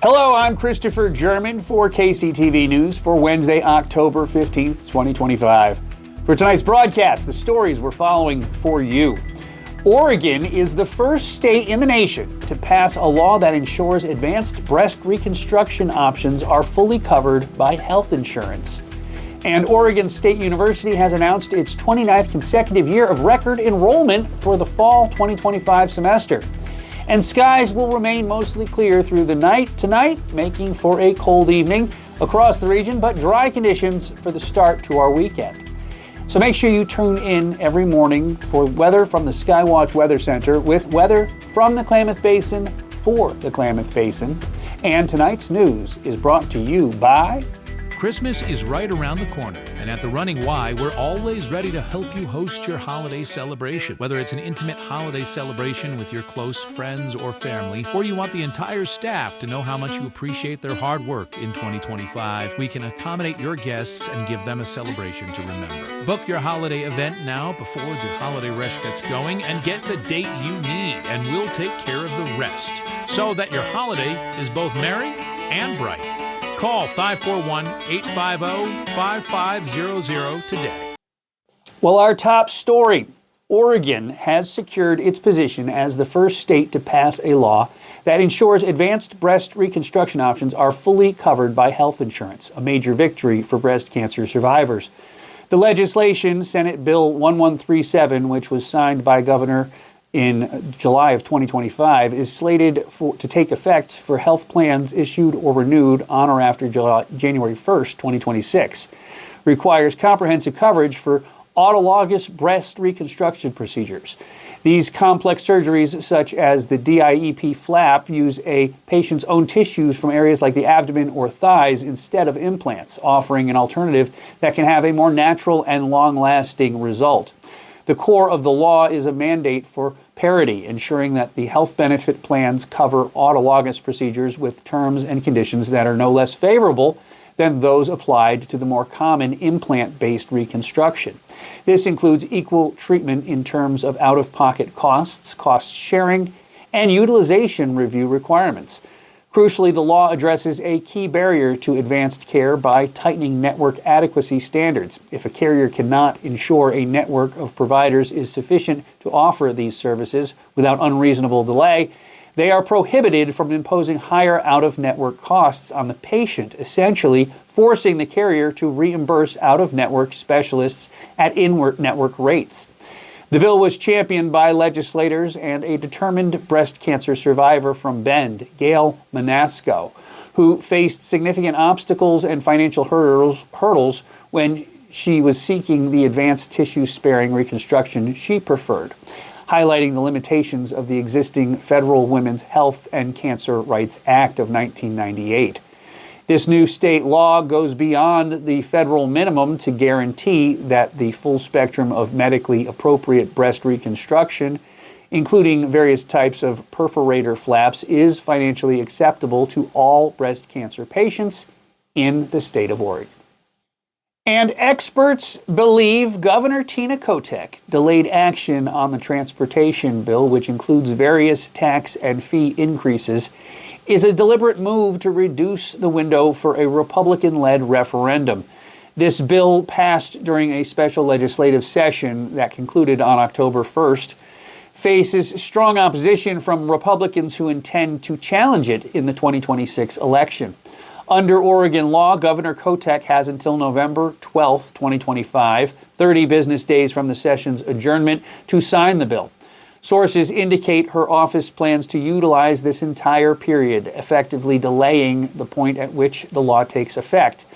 Hello, I'm Christopher German for KCTV News for Wednesday, October 15th, 2025. For tonight's broadcast, the stories we're following for you. Oregon is the first state in the nation to pass a law that ensures advanced breast reconstruction options are fully covered by health insurance. And Oregon State University has announced its 29th consecutive year of record enrollment for the fall 2025 semester. And skies will remain mostly clear through the night tonight, making for a cold evening across the region, but dry conditions for the start to our weekend. So make sure you tune in every morning for weather from the Skywatch Weather Center with weather from the Klamath Basin for the Klamath Basin. And tonight's news is brought to you by Christmas is right around the corner, and at the Running Y, we're always ready to help you host your holiday celebration. Whether it's an intimate holiday celebration with your close friends or family, or you want the entire staff to know how much you appreciate their hard work in 2025, we can accommodate your guests and give them a celebration to remember. Book your holiday event now before the holiday rush gets going, and get the date you need, and we'll take care of the rest, so that your holiday is both merry and bright. Call 541-850-5500 today. Well, our top story. Oregon has secured its position as the first state to pass a law that ensures advanced breast reconstruction options are fully covered by health insurance, a major victory for breast cancer survivors. The legislation, Senate Bill 1137, which was signed by Governor in July of 2025, is slated to take effect for health plans issued or renewed on or after January 1st, 2026. Requires comprehensive coverage for autologous breast reconstruction procedures. These complex surgeries, such as the DIEP flap, use a patient's own tissues from areas like the abdomen or thighs instead of implants, offering an alternative that can have a more natural and long-lasting result. The core of the law is a mandate for parity, ensuring that the health benefit plans cover autologous procedures with terms and conditions that are no less favorable than those applied to the more common implant-based reconstruction. This includes equal treatment in terms of out-of-pocket costs, cost sharing, and utilization review requirements. Crucially, the law addresses a key barrier to advanced care by tightening network adequacy standards. If a carrier cannot ensure a network of providers is sufficient to offer these services without unreasonable delay, they are prohibited from imposing higher out-of-network costs on the patient, essentially forcing the carrier to reimburse out-of-network specialists at in-network rates. The bill was championed by legislators and a determined breast cancer survivor from Bend, Gail Manasco, who faced significant obstacles and financial hurdles when she was seeking the advanced tissue-sparing reconstruction she preferred, highlighting the limitations of the existing Federal Women's Health and Cancer Rights Act of 1998. This new state law goes beyond the federal minimum to guarantee that the full spectrum of medically appropriate breast reconstruction, including various types of perforator flaps, is financially acceptable to all breast cancer patients in the state of Oregon. And experts believe Governor Tina Kotek delayed action on the transportation bill, which includes various tax and fee increases, is a deliberate move to reduce the window for a Republican-led referendum. This bill passed during a special legislative session that concluded on October 1st, faces strong opposition from Republicans who intend to challenge it in the 2026 election. Under Oregon law, Governor Kotek has until November 12, 2025, 30 business days from the session's adjournment, to sign the bill. Sources indicate her office plans to utilize this entire period, effectively delaying the point at which the law takes effect.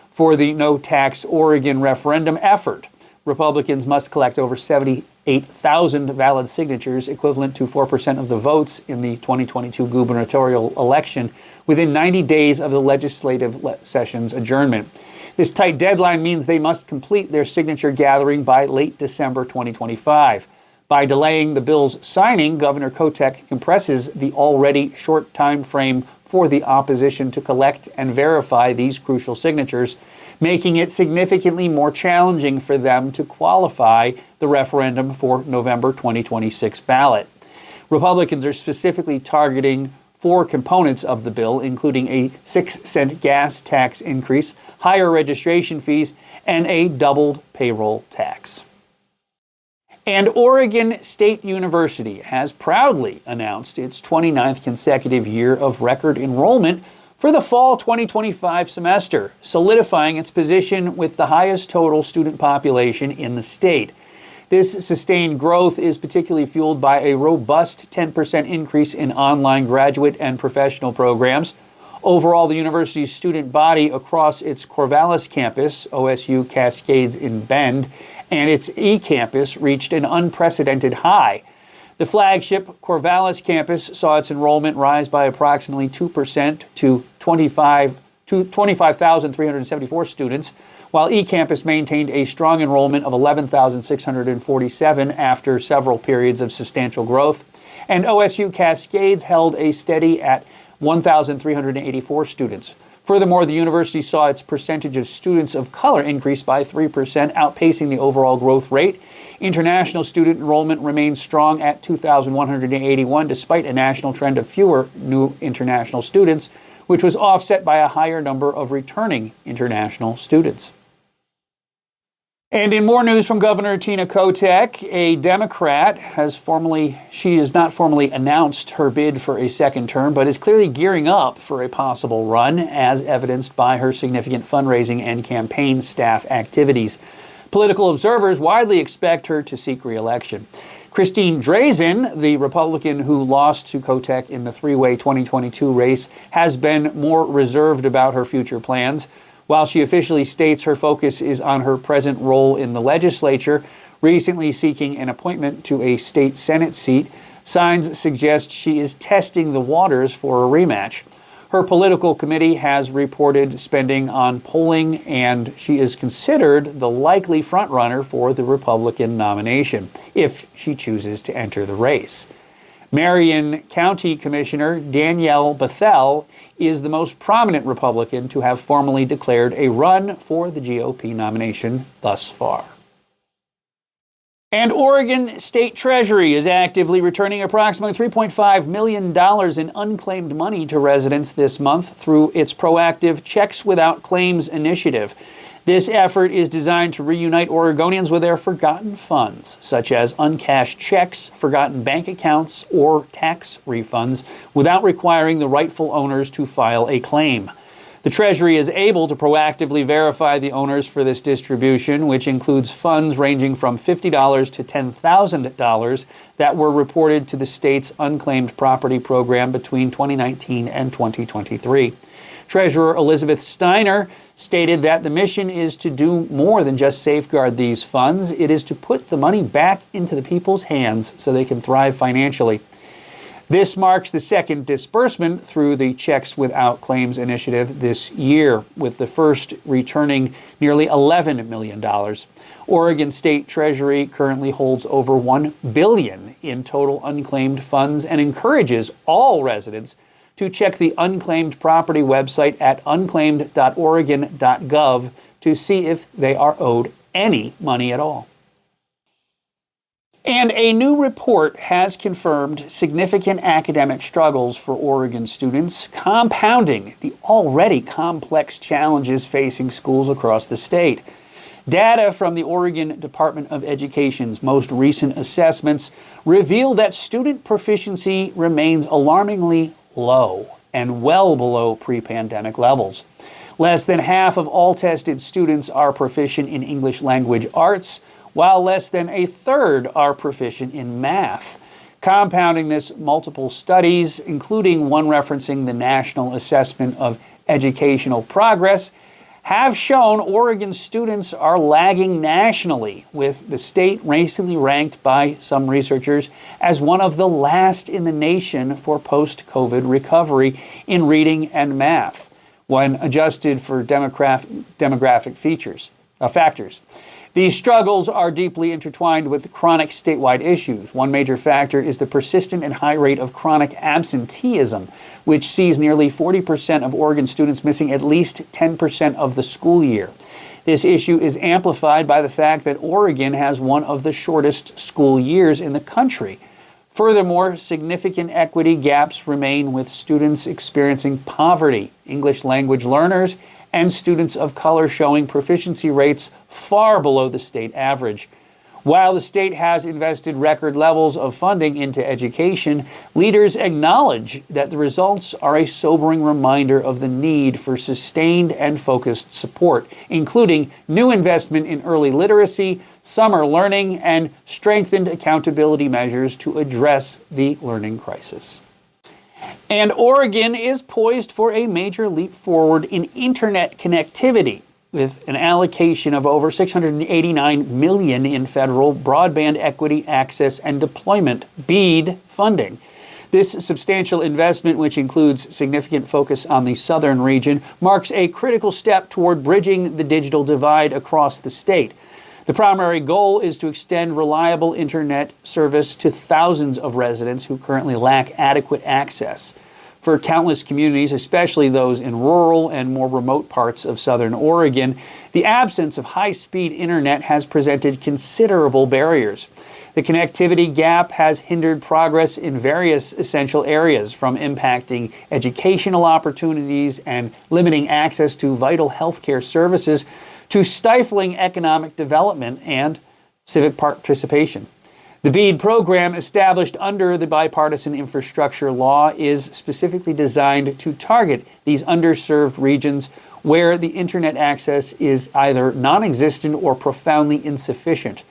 For the No Tax Oregon referendum effort, Republicans must collect over 78,000 valid signatures, equivalent to 4% of the votes in the 2022 gubernatorial election, within 90 days of the legislative session's adjournment. This tight deadline means they must complete their signature gathering by late December 2025. By delaying the bill's signing, Governor Kotek compresses the already short time frame for the opposition to collect and verify these crucial signatures, making it significantly more challenging for them to qualify the referendum for November 2026 ballot. Republicans are specifically targeting 4 components of the bill, including a 6-cent gas tax increase, higher registration fees, and a doubled payroll tax. And Oregon State University has proudly announced its 29th consecutive year of record enrollment for the fall 2025 semester, solidifying its position with the highest total student population in the state. This sustained growth is particularly fueled by a robust 10% increase in online graduate and professional programs. Overall, the university's student body across its Corvallis campus, OSU Cascades in Bend, and its E-campus reached an unprecedented high. The flagship Corvallis campus saw its enrollment rise by approximately 2% to 25,374 students, while E-campus maintained a strong enrollment of 11,647 after several periods of substantial growth, and OSU Cascades held a steady at 1,384 students. Furthermore, the university saw its percentage of students of color increase by 3%, outpacing the overall growth rate. International student enrollment remains strong at 2,181, despite a national trend of fewer new international students, which was offset by a higher number of returning international students. And in more news from Governor Tina Kotek, a Democrat has not formally announced her bid for a second term, but is clearly gearing up for a possible run, as evidenced by her significant fundraising and campaign staff activities. Political observers widely expect her to seek re-election. Christine Drazen, the Republican who lost to Kotek in the three-way 2022 race, has been more reserved about her future plans. While she officially states her focus is on her present role in the legislature, recently seeking an appointment to a state Senate seat, signs suggest she is testing the waters for a rematch. Her political committee has reported spending on polling, and she is considered the likely frontrunner for the Republican nomination, if she chooses to enter the race. Marion County Commissioner Danielle Bethel is the most prominent Republican to have formally declared a run for the GOP nomination thus far. And Oregon State Treasury is actively returning approximately $3.5 million in unclaimed money to residents this month through its proactive Checks Without Claims initiative. This effort is designed to reunite Oregonians with their forgotten funds, such as uncashed checks, forgotten bank accounts, or tax refunds, without requiring the rightful owners to file a claim. The Treasury is able to proactively verify the owners for this distribution, which includes funds ranging from $50 to $10,000 that were reported to the state's unclaimed property program between 2019 and 2023. Treasurer Elizabeth Steiner stated that the mission is to do more than just safeguard these funds. It is to put the money back into the people's hands so they can thrive financially. This marks the second disbursement through the Checks Without Claims initiative this year, with the first returning nearly $11 million. Oregon State Treasury currently holds over $1 billion in total unclaimed funds and encourages all residents to check the unclaimed property website at unclaimed.oregon.gov to see if they are owed any money at all. And a new report has confirmed significant academic struggles for Oregon students, compounding the already complex challenges facing schools across the state. Data from the Oregon Department of Education's most recent assessments reveal that student proficiency remains alarmingly low and well below pre-pandemic levels. Less than half of all tested students are proficient in English language arts, while less than a third are proficient in math. Compounding this, multiple studies, including one referencing the National Assessment of Educational Progress, have shown Oregon students are lagging nationally, with the state recently ranked by some researchers as one of the last in the nation for post-COVID recovery in reading and math, when adjusted for demographic factors. These struggles are deeply intertwined with chronic statewide issues. One major factor is the persistent and high rate of chronic absenteeism, which sees nearly 40% of Oregon students missing at least 10% of the school year. This issue is amplified by the fact that Oregon has one of the shortest school years in the country. Furthermore, significant equity gaps remain with students experiencing poverty, English language learners, and students of color showing proficiency rates far below the state average. While the state has invested record levels of funding into education, leaders acknowledge that the results are a sobering reminder of the need for sustained and focused support, including new investment in early literacy, summer learning, and strengthened accountability measures to address the learning crisis. And Oregon is poised for a major leap forward in internet connectivity, with an allocation of over $689 million in federal broadband equity access and deployment BEAD funding. This substantial investment, which includes significant focus on the southern region, marks a critical step toward bridging the digital divide across the state. The primary goal is to extend reliable internet service to thousands of residents who currently lack adequate access. For countless communities, especially those in rural and more remote parts of southern Oregon, the absence of high-speed internet has presented considerable barriers. The connectivity gap has hindered progress in various essential areas, from impacting educational opportunities and limiting access to vital healthcare services to stifling economic development and civic participation. The BEAD program, established under the bipartisan infrastructure law, is specifically designed to target these underserved regions where the internet access is either non-existent or profoundly insufficient.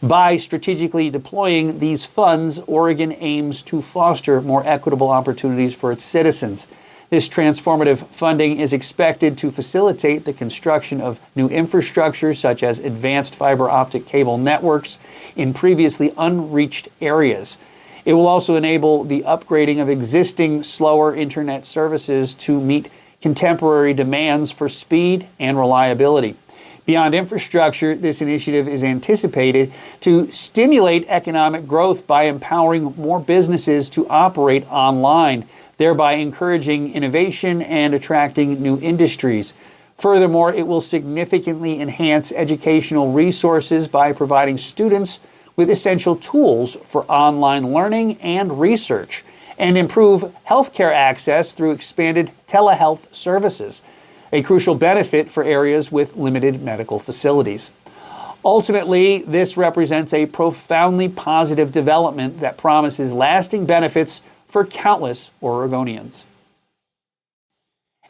By strategically deploying these funds, Oregon aims to foster more equitable opportunities for its citizens. This transformative funding is expected to facilitate the construction of new infrastructure, such as advanced fiber optic cable networks in previously unreached areas. It will also enable the upgrading of existing slower internet services to meet contemporary demands for speed and reliability. Beyond infrastructure, this initiative is anticipated to stimulate economic growth by empowering more businesses to operate online, thereby encouraging innovation and attracting new industries. Furthermore, it will significantly enhance educational resources by providing students with essential tools for online learning and research, and improve healthcare access through expanded telehealth services, a crucial benefit for areas with limited medical facilities. Ultimately, this represents a profoundly positive development that promises lasting benefits for countless Oregonians.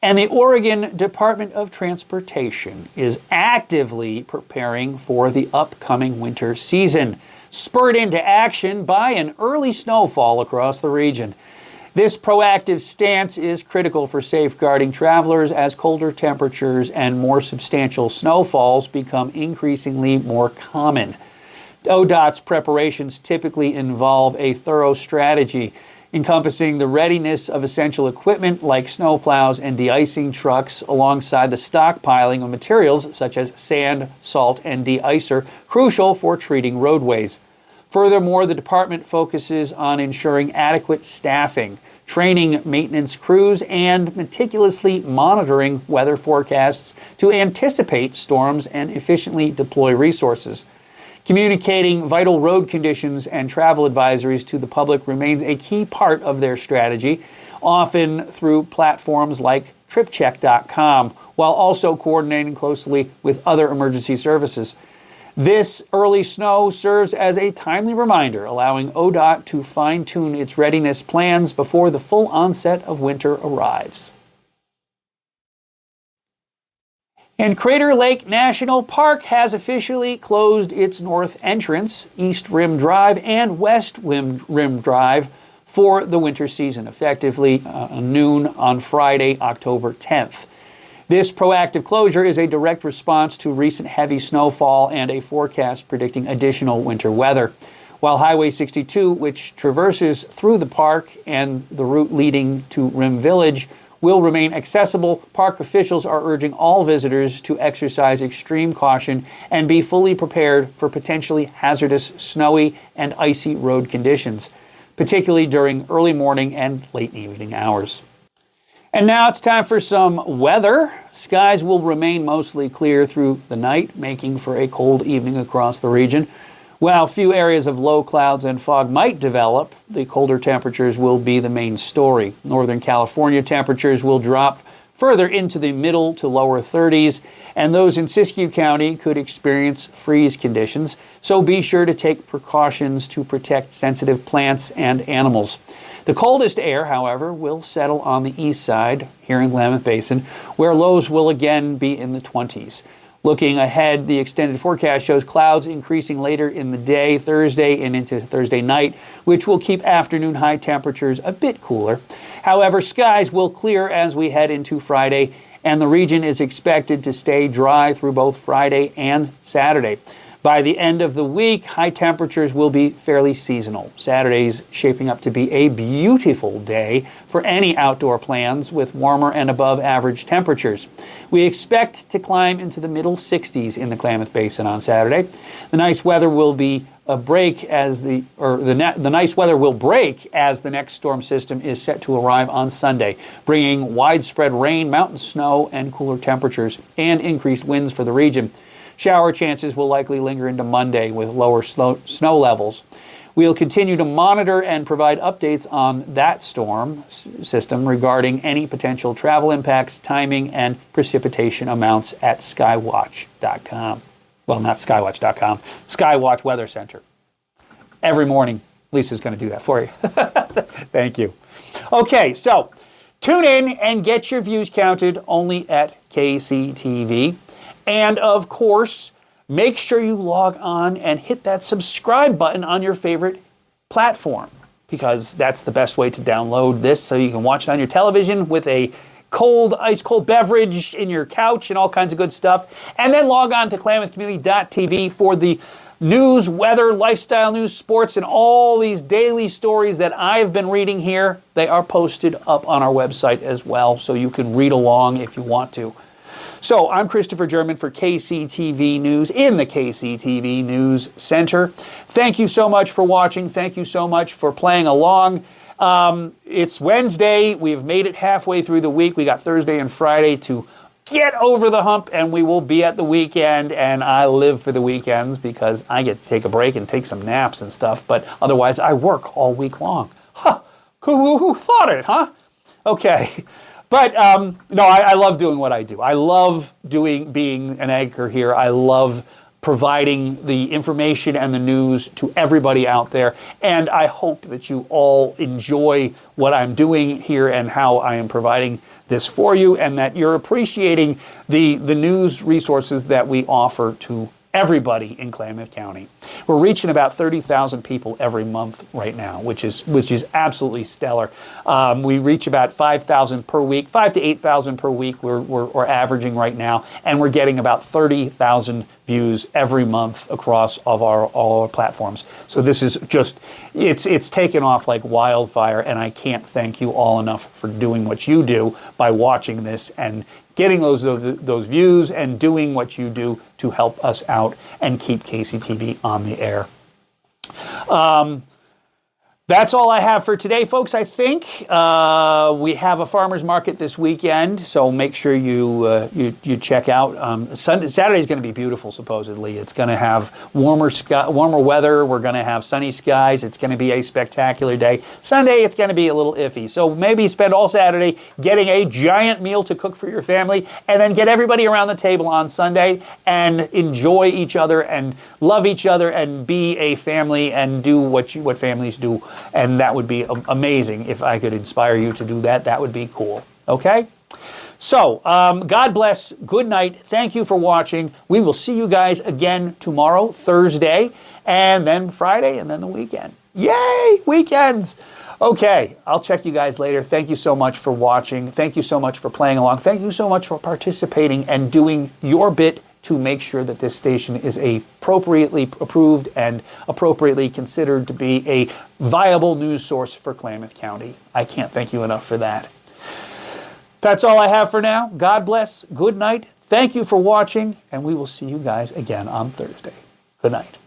And the Oregon Department of Transportation is actively preparing for the upcoming winter season, spurred into action by an early snowfall across the region. This proactive stance is critical for safeguarding travelers as colder temperatures and more substantial snowfalls become increasingly more common. ODOT's preparations typically involve a thorough strategy encompassing the readiness of essential equipment like snowplows and de-icing trucks, alongside the stockpiling of materials such as sand, salt, and de-icer, crucial for treating roadways. Furthermore, the department focuses on ensuring adequate staffing, training maintenance crews, and meticulously monitoring weather forecasts to anticipate storms and efficiently deploy resources. Communicating vital road conditions and travel advisories to the public remains a key part of their strategy, often through platforms like TripCheck.com, while also coordinating closely with other emergency services. This early snow serves as a timely reminder, allowing ODOT to fine-tune its readiness plans before the full onset of winter arrives. And Crater Lake National Park has officially closed its north entrance, East Rim Drive, and West Rim Drive for the winter season, effectively noon on Friday, October 10th. This proactive closure is a direct response to recent heavy snowfall and a forecast predicting additional winter weather. While Highway 62, which traverses through the park and the route leading to Rim Village, will remain accessible, park officials are urging all visitors to exercise extreme caution and be fully prepared for potentially hazardous snowy and icy road conditions, particularly during early morning and late evening hours. And now it's time for some weather. Skies will remain mostly clear through the night, making for a cold evening across the region. While few areas of low clouds and fog might develop, the colder temperatures will be the main story. Northern California temperatures will drop further into the middle to lower 30s, and those in Siskiyou County could experience freeze conditions, so be sure to take precautions to protect sensitive plants and animals. The coldest air, however, will settle on the east side, here in Klamath Basin, where lows will again be in the 20s. Looking ahead, the extended forecast shows clouds increasing later in the day, Thursday and into Thursday night, which will keep afternoon high temperatures a bit cooler. However, skies will clear as we head into Friday, and the region is expected to stay dry through both Friday and Saturday. By the end of the week, high temperatures will be fairly seasonal. Saturday's shaping up to be a beautiful day for any outdoor plans with warmer and above average temperatures. We expect to climb into the middle 60s in the Klamath Basin on Saturday. The nice weather will be the nice weather will break as the next storm system is set to arrive on Sunday, bringing widespread rain, mountain snow, and cooler temperatures and increased winds for the region. Shower chances will likely linger into Monday with lower snow levels. We'll continue to monitor and provide updates on that storm system regarding any potential travel impacts, timing, and precipitation amounts at skywatch.com. Well, not skywatch.com, Skywatch Weather Center. Every morning, Lisa's going to do that for you. Thank you. Okay, so tune in and get your views counted only at KCTV. And of course, make sure you log on and hit that subscribe button on your favorite platform, because that's the best way to download this so you can watch it on your television with a ice cold beverage in your couch and all kinds of good stuff. And then log on to klamathcommunity.tv for the news, weather, lifestyle news, sports, and all these daily stories that I've been reading here. They are posted up on our website as well, so you can read along if you want to. So I'm Christopher German for KCTV News in the KCTV News Center. Thank you so much for watching. Thank you so much for playing along. It's Wednesday. We've made it halfway through the week. We got Thursday and Friday to get over the hump, and we will be at the weekend. And I live for the weekends because I get to take a break and take some naps and stuff. But otherwise, I work all week long. Huh. Who thought it, huh? Okay. But no, I love doing what I do. I love being an anchor here. I love providing the information and the news to everybody out there. And I hope that you all enjoy what I'm doing here and how I am providing this for you, and that you're appreciating the news resources that we offer to everybody in Klamath County. We're reaching about 30,000 people every month right now, which is absolutely stellar. We reach about 5,000 per week, 5 to 8,000 per week. We're averaging right now, and we're getting about 30,000 views every month across all our platforms. So this is just it's taken off like wildfire, and I can't thank you all enough for doing what you do by watching this and getting those views and doing what you do to help us out and keep KCTV on the air. That's all I have for today, folks. I think we have a farmer's market this weekend, so make sure you check out. Saturday's going to be beautiful, supposedly. It's going to have warmer weather. We're going to have sunny skies. It's going to be a spectacular day. Sunday, it's going to be a little iffy. So maybe spend all Saturday getting a giant meal to cook for your family, and then get everybody around the table on Sunday and enjoy each other and love each other and be a family and do what families do. And that would be amazing. If I could inspire you to do that, that would be cool. Okay? So, God bless. Good night. Thank you for watching. We will see you guys again tomorrow, Thursday, and then Friday, and then the weekend. Yay! Weekends! Okay, I'll check you guys later. Thank you so much for watching. Thank you so much for playing along. Thank you so much for participating and doing your bit to make sure that this station is appropriately approved and appropriately considered to be a viable news source for Klamath County. I can't thank you enough for that. That's all I have for now. God bless. Good night. Thank you for watching, and we will see you guys again on Thursday. Good night.